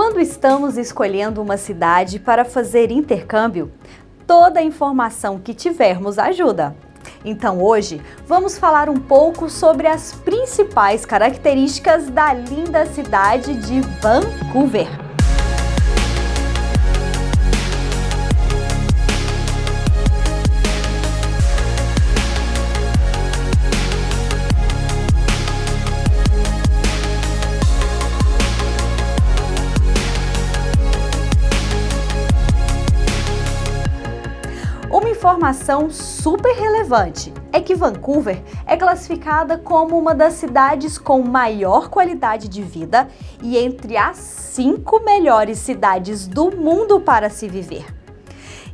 Quando estamos escolhendo uma cidade para fazer intercâmbio, toda a informação que tivermos ajuda. Então hoje vamos falar um pouco sobre as principais características da linda cidade de Vancouver. Uma informação super relevante é que Vancouver é classificada como uma das cidades com maior qualidade de vida e entre as 5 melhores cidades do mundo para se viver.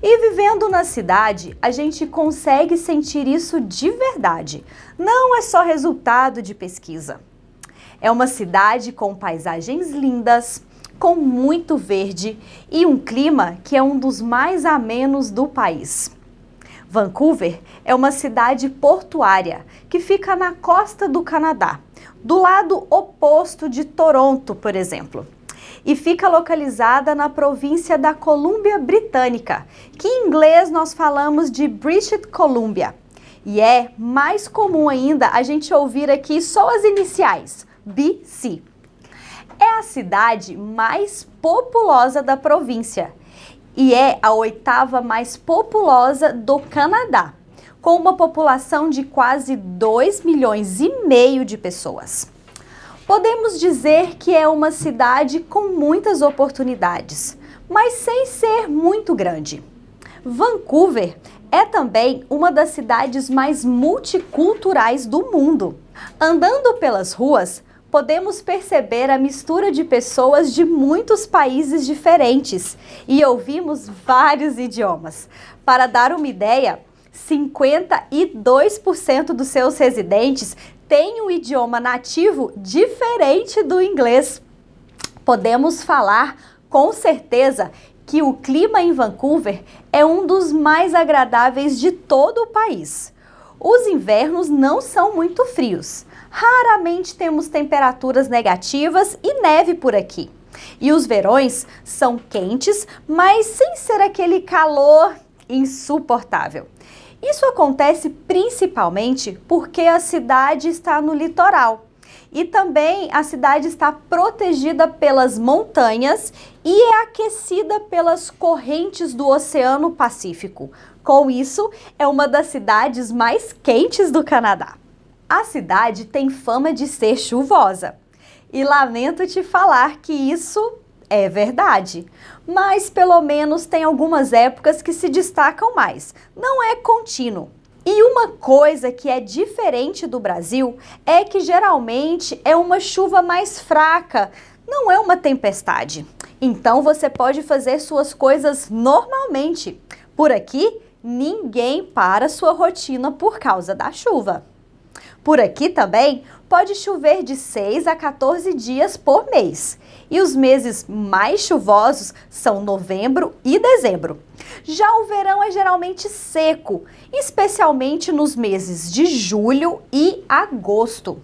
E vivendo na cidade, a gente consegue sentir isso de verdade. Não é só resultado de pesquisa. É uma cidade com paisagens lindas, com muito verde e um clima que é um dos mais amenos do país. Vancouver é uma cidade portuária que fica na costa do Canadá, do lado oposto de Toronto, por exemplo, e fica localizada na província da Colômbia Britânica, que em inglês nós falamos de British Columbia. E é mais comum ainda a gente ouvir aqui só as iniciais, BC. É a cidade mais populosa da província e é a 8ª mais populosa do Canadá, com uma população de quase 2,5 milhões de pessoas. Podemos dizer que é uma cidade com muitas oportunidades, mas sem ser muito grande. Vancouver é também uma das cidades mais multiculturais do mundo. Andando pelas ruas, podemos perceber a mistura de pessoas de muitos países diferentes e ouvimos vários idiomas. Para dar uma ideia, 52% dos seus residentes têm um idioma nativo diferente do inglês. Podemos falar com certeza que o clima em Vancouver é um dos mais agradáveis de todo o país. Os invernos não são muito frios. Raramente temos temperaturas negativas e neve por aqui. E os verões são quentes, mas sem ser aquele calor insuportável. Isso acontece principalmente porque a cidade está no litoral. E também a cidade está protegida pelas montanhas e é aquecida pelas correntes do Oceano Pacífico. Com isso, é uma das cidades mais quentes do Canadá. A cidade tem fama de ser chuvosa. E lamento te falar que isso é verdade. Mas pelo menos tem algumas épocas que se destacam mais. Não é contínuo. E uma coisa que é diferente do Brasil é que geralmente é uma chuva mais fraca, não é uma tempestade. Então você pode fazer suas coisas normalmente. Por aqui, ninguém para sua rotina por causa da chuva. Por aqui também pode chover de 6 a 14 dias por mês. E os meses mais chuvosos são novembro e dezembro. Já o verão é geralmente seco, especialmente nos meses de julho e agosto.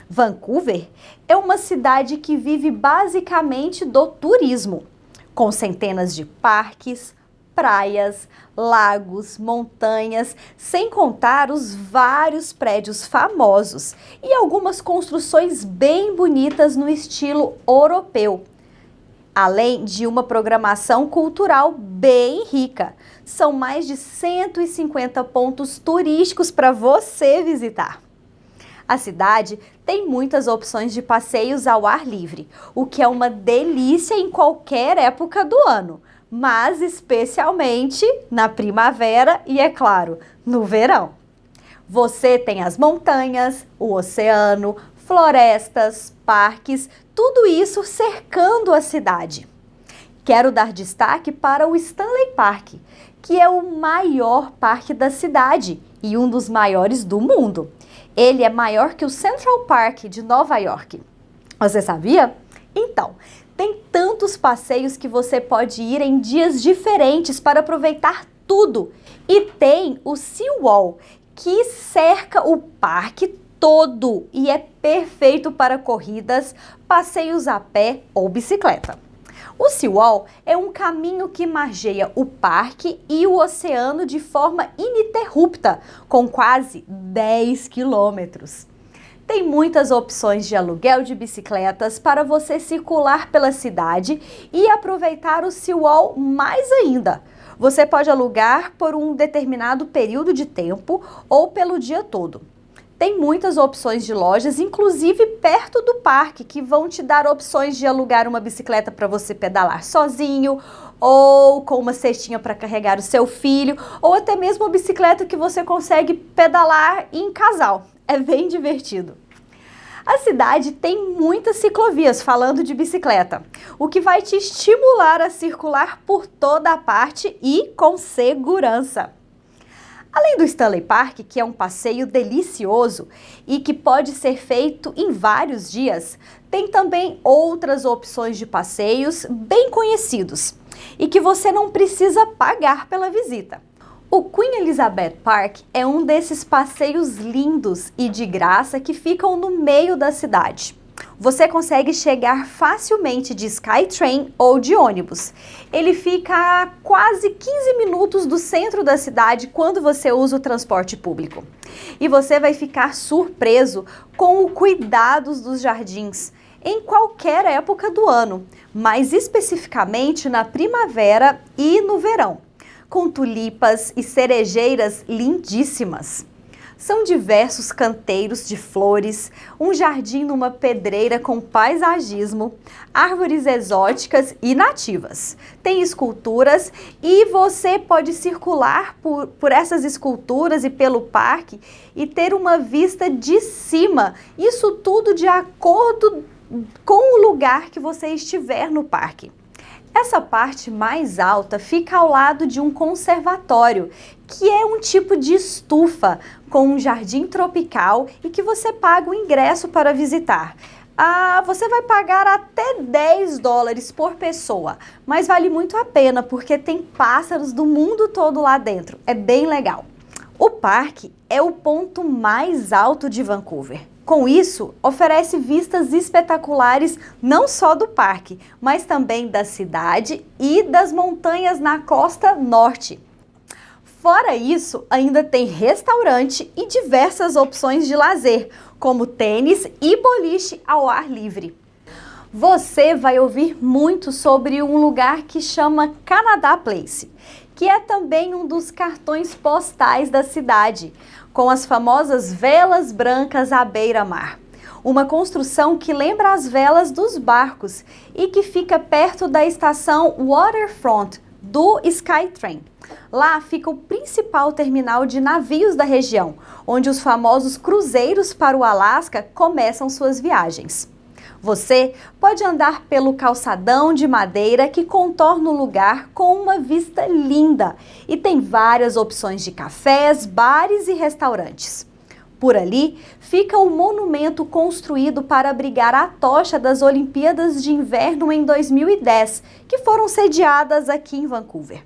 Vancouver é uma cidade que vive basicamente do turismo, com centenas de parques, praias, lagos, montanhas, sem contar os vários prédios famosos e algumas construções bem bonitas no estilo europeu, além de uma programação cultural bem rica. São mais de 150 pontos turísticos para você visitar. A cidade tem muitas opções de passeios ao ar livre, o que é uma delícia em qualquer época do ano, mas especialmente na primavera e, é claro, no verão. Você tem as montanhas, o oceano, florestas, parques, tudo isso cercando a cidade. Quero dar destaque para o Stanley Park, que é o maior parque da cidade e um dos maiores do mundo. Ele é maior que o Central Park de Nova York. Você sabia? Então, tem tantos passeios que você pode ir em dias diferentes para aproveitar tudo. E tem o Seawall, que cerca o parque todo e é perfeito para corridas, passeios a pé ou bicicleta. O Seawall é um caminho que margeia o parque e o oceano de forma ininterrupta, com quase 10 quilômetros. Tem muitas opções de aluguel de bicicletas para você circular pela cidade e aproveitar o Seawall mais ainda. Você pode alugar por um determinado período de tempo ou pelo dia todo. Tem muitas opções de lojas, inclusive perto do parque, que vão te dar opções de alugar uma bicicleta para você pedalar sozinho, ou com uma cestinha para carregar o seu filho, ou até mesmo uma bicicleta que você consegue pedalar em casal. É bem divertido. A cidade tem muitas ciclovias, falando de bicicleta, o que vai te estimular a circular por toda a parte e com segurança. Além do Stanley Park, que é um passeio delicioso e que pode ser feito em vários dias, tem também outras opções de passeios bem conhecidos e que você não precisa pagar pela visita. O Queen Elizabeth Park é um desses passeios lindos e de graça que ficam no meio da cidade. Você consegue chegar facilmente de Skytrain ou de ônibus. Ele fica a quase 15 minutos do centro da cidade quando você usa o transporte público. E você vai ficar surpreso com os cuidados dos jardins em qualquer época do ano, mais especificamente na primavera e no verão, com tulipas e cerejeiras lindíssimas. São diversos canteiros de flores, um jardim numa pedreira com paisagismo, árvores exóticas e nativas. Tem esculturas e você pode circular por essas esculturas e pelo parque e ter uma vista de cima. Isso tudo de acordo com o lugar que você estiver no parque. Essa parte mais alta fica ao lado de um conservatório, que é um tipo de estufa com um jardim tropical e que você paga o ingresso para visitar. Você vai pagar até $10 por pessoa, mas vale muito a pena porque tem pássaros do mundo todo lá dentro. É bem legal. O parque é o ponto mais alto de Vancouver. Com isso, oferece vistas espetaculares não só do parque, mas também da cidade e das montanhas na costa norte. Fora isso, ainda tem restaurante e diversas opções de lazer, como tênis e boliche ao ar livre. Você vai ouvir muito sobre um lugar que chama Canada Place, que é também um dos cartões postais da cidade, com as famosas velas brancas à beira-mar. Uma construção que lembra as velas dos barcos e que fica perto da estação Waterfront do Skytrain. Lá fica o principal terminal de navios da região, onde os famosos cruzeiros para o Alasca começam suas viagens. Você pode andar pelo calçadão de madeira que contorna o lugar com uma vista linda e tem várias opções de cafés, bares e restaurantes. Por ali fica o monumento construído para abrigar a tocha das Olimpíadas de Inverno em 2010, que foram sediadas aqui em Vancouver.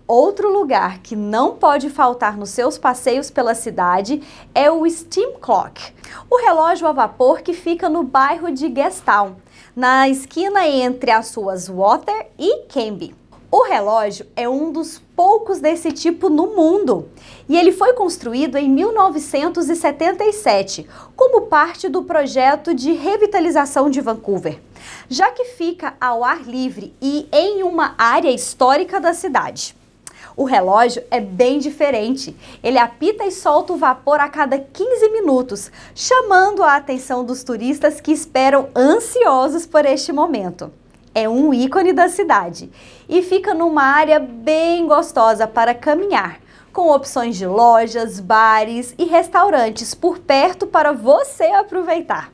Outro lugar que não pode faltar nos seus passeios pela cidade é o Steam Clock, o relógio a vapor que fica no bairro de Gastown, na esquina entre as ruas Water e Cambie. O relógio é um dos poucos desse tipo no mundo e ele foi construído em 1977 como parte do projeto de revitalização de Vancouver, já que fica ao ar livre e em uma área histórica da cidade. O relógio é bem diferente, ele apita e solta o vapor a cada 15 minutos, chamando a atenção dos turistas que esperam ansiosos por este momento. É um ícone da cidade e fica numa área bem gostosa para caminhar, com opções de lojas, bares e restaurantes por perto para você aproveitar.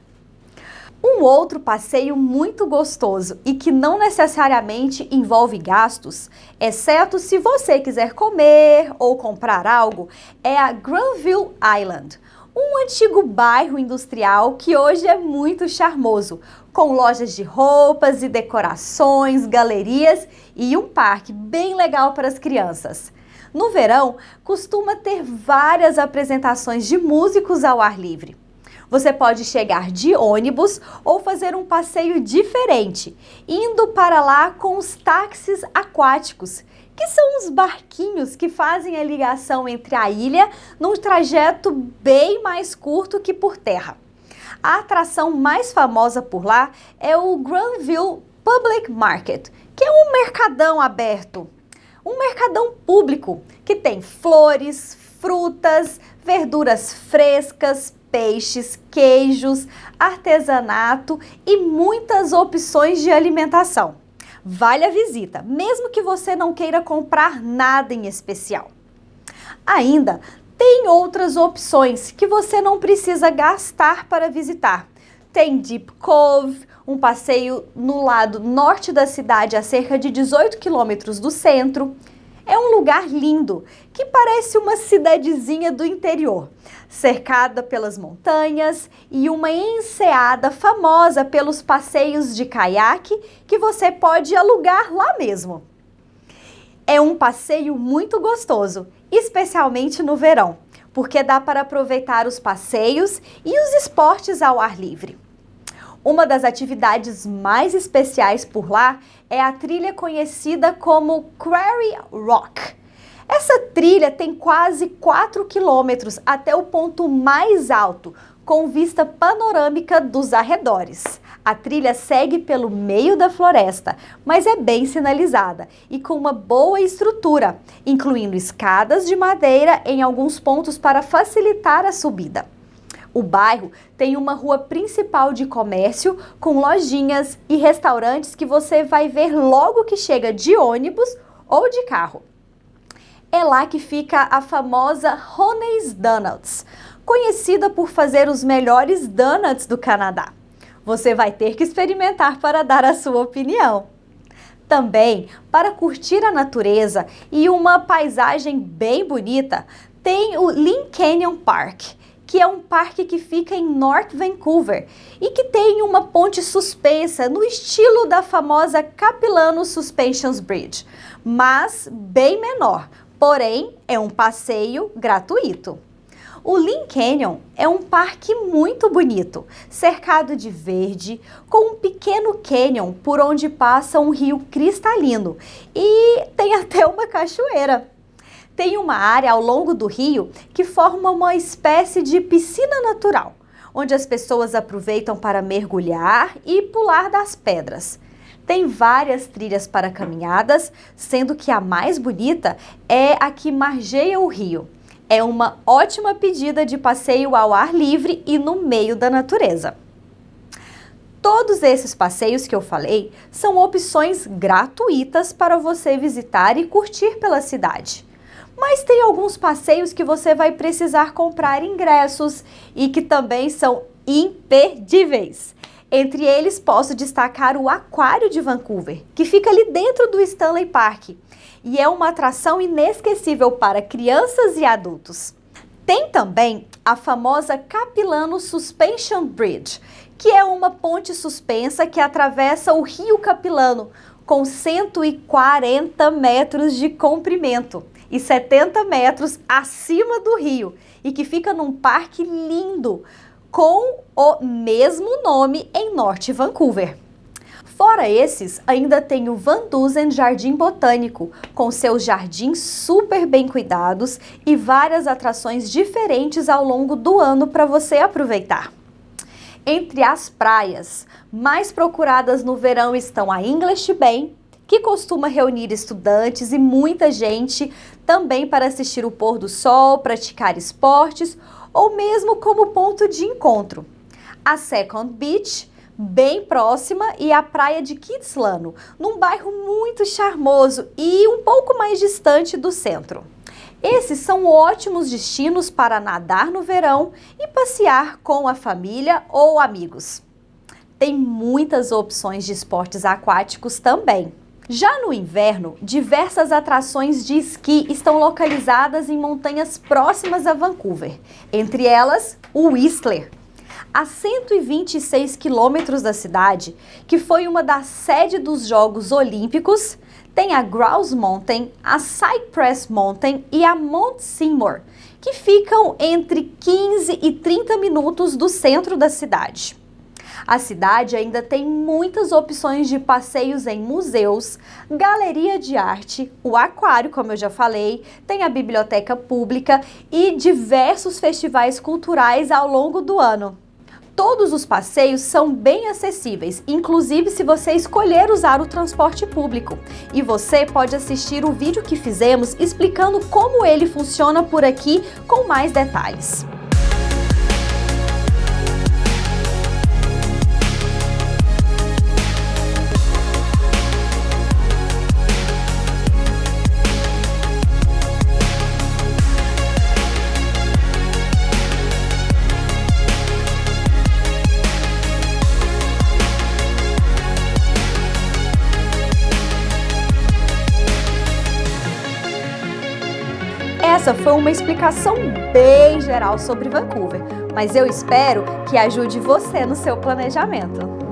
Um outro passeio muito gostoso e que não necessariamente envolve gastos, exceto se você quiser comer ou comprar algo, é a Granville Island, um antigo bairro industrial que hoje é muito charmoso, com lojas de roupas e decorações, galerias e um parque bem legal para as crianças. No verão, costuma ter várias apresentações de músicos ao ar livre. Você pode chegar de ônibus ou fazer um passeio diferente, indo para lá com os táxis aquáticos, que são os barquinhos que fazem a ligação entre a ilha num trajeto bem mais curto que por terra. A atração mais famosa por lá é o Granville Public Market, que é um mercadão aberto, um mercadão público que tem flores, frutas, verduras frescas, peixes, queijos, artesanato e muitas opções de alimentação. Vale a visita, mesmo que você não queira comprar nada em especial. Ainda tem outras opções que você não precisa gastar para visitar. Tem Deep Cove, um passeio no lado norte da cidade a cerca de 18 quilômetros do centro. É um lugar lindo, que parece uma cidadezinha do interior, cercada pelas montanhas e uma enseada famosa pelos passeios de caiaque que você pode alugar lá mesmo. É um passeio muito gostoso, especialmente no verão, porque dá para aproveitar os passeios e os esportes ao ar livre. Uma das atividades mais especiais por lá é a trilha conhecida como Quarry Rock. Essa trilha tem quase 4 quilômetros até o ponto mais alto, com vista panorâmica dos arredores. A trilha segue pelo meio da floresta, mas é bem sinalizada e com uma boa estrutura, incluindo escadas de madeira em alguns pontos para facilitar a subida. O bairro tem uma rua principal de comércio com lojinhas e restaurantes que você vai ver logo que chega de ônibus ou de carro. É lá que fica a famosa Honey's Donuts, conhecida por fazer os melhores donuts do Canadá. Você vai ter que experimentar para dar a sua opinião. Também, para curtir a natureza e uma paisagem bem bonita, tem o Lynn Canyon Park, que é um parque que fica em North Vancouver e que tem uma ponte suspensa no estilo da famosa Capilano Suspension Bridge, mas bem menor, porém é um passeio gratuito. O Lynn Canyon é um parque muito bonito, cercado de verde, com um pequeno canyon por onde passa um rio cristalino e tem até uma cachoeira. Tem uma área ao longo do rio que forma uma espécie de piscina natural, onde as pessoas aproveitam para mergulhar e pular das pedras. Tem várias trilhas para caminhadas, sendo que a mais bonita é a que margeia o rio. É uma ótima pedida de passeio ao ar livre e no meio da natureza. Todos esses passeios que eu falei são opções gratuitas para você visitar e curtir pela cidade. Mas tem alguns passeios que você vai precisar comprar ingressos e que também são imperdíveis. Entre eles, posso destacar o Aquário de Vancouver, que fica ali dentro do Stanley Park e é uma atração inesquecível para crianças e adultos. Tem também a famosa Capilano Suspension Bridge, que é uma ponte suspensa que atravessa o Rio Capilano com 140 metros de comprimento e 70 metros acima do rio e que fica num parque lindo com o mesmo nome em Norte Vancouver. Fora esses, ainda tem o Van Dusen Jardim Botânico, com seus jardins super bem cuidados e várias atrações diferentes ao longo do ano para você aproveitar. Entre as praias mais procuradas no verão estão a English Bay, que costuma reunir estudantes e muita gente também para assistir o pôr do sol, praticar esportes ou mesmo como ponto de encontro. A Second Beach, bem próxima, e a praia de Kitsilano, num bairro muito charmoso e um pouco mais distante do centro. Esses são ótimos destinos para nadar no verão e passear com a família ou amigos. Tem muitas opções de esportes aquáticos também. Já no inverno, diversas atrações de esqui estão localizadas em montanhas próximas a Vancouver, entre elas o Whistler. A 126 quilômetros da cidade, que foi uma das sedes dos Jogos Olímpicos, Tem a Grouse Mountain, a Cypress Mountain e a Mount Seymour, que ficam entre 15 e 30 minutos do centro da cidade. A cidade ainda tem muitas opções de passeios em museus, galeria de arte, o aquário, como eu já falei, tem a biblioteca pública e diversos festivais culturais ao longo do ano. Todos os passeios são bem acessíveis, inclusive se você escolher usar o transporte público. E você pode assistir o vídeo que fizemos explicando como ele funciona por aqui com mais detalhes. Essa foi uma explicação bem geral sobre Vancouver, mas eu espero que ajude você no seu planejamento.